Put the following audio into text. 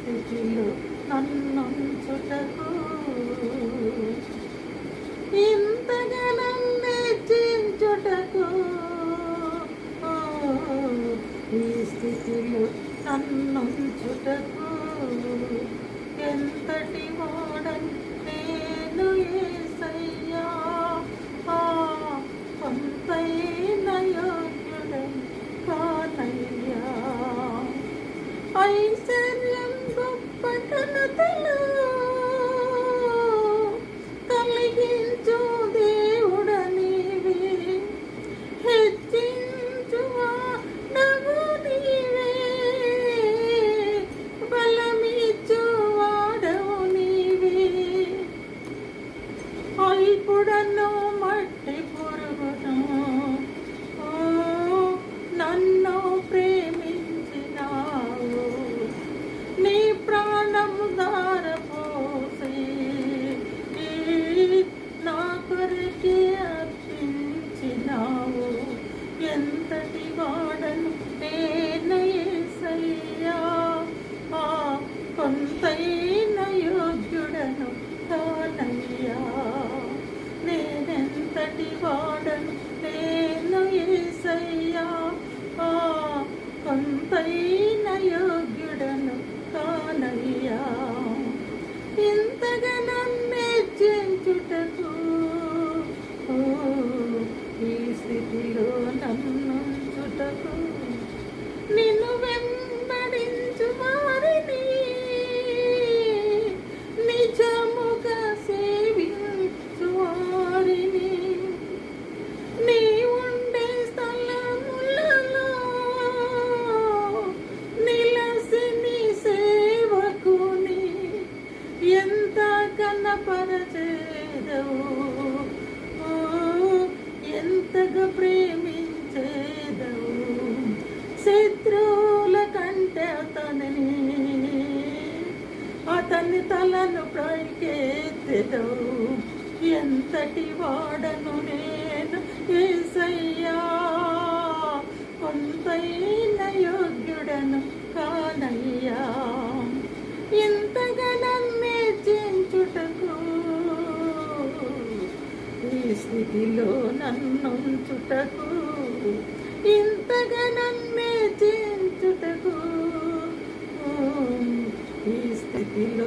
స్థితిలో నన్నుంచుటకు ఇంతగా నన్నెచ్చించుటకు ఈ స్థితిలో నన్నుంచుటకు ఎంతటి వాడని నేను యేసయ్యా కొంతైన యోగ్యుడని కానయ్యా ఐశ్వర్యం గొప్ప ఘనతలు కలిగించు దేవుడ నీవే హెచ్చించువాడవు నీవే బలమిచ్చువాడవు నీవే అల్పుడను మట్టి పురుగును నన్ను ప్రేమించినావు నీ ప్రాణము దారపోసి నా కొరకే అర్పించినావు ఎంతటి వాడను నేను యేసయ్యా కొంతైన యోగ్యుడను కానయ్యా నేనెంతటి వాడను నేను యేసయ్యా కొంతైన యోగ్యుడను కానయ్యా ఇంతగా నన్నెచ్చించుటకు ఈ స్థితిలో నన్నుంచుటకు నిన్ను వెంబడించు వారిని నిజముగా సేవించు వారిని నీ ఉండే స్థలములలో నిలసి నీ సేవకుని ఎంత కనపరచేదవు ఎంతగా ప్రేమించేదవు శత్రువుల కంటే అతని తలను పైకెత్తెదవు ఎంతటి వాడను నేను యేసయ్యా కొంతైన యోగ్యుడను కానయ్యా ఇంతగా నన్నెచ్చించుటకు ఈ స్థితిలో నన్నుంచుటకు ఇంతగా నన్నెచ్చించుటకు ఈ స్థితిలో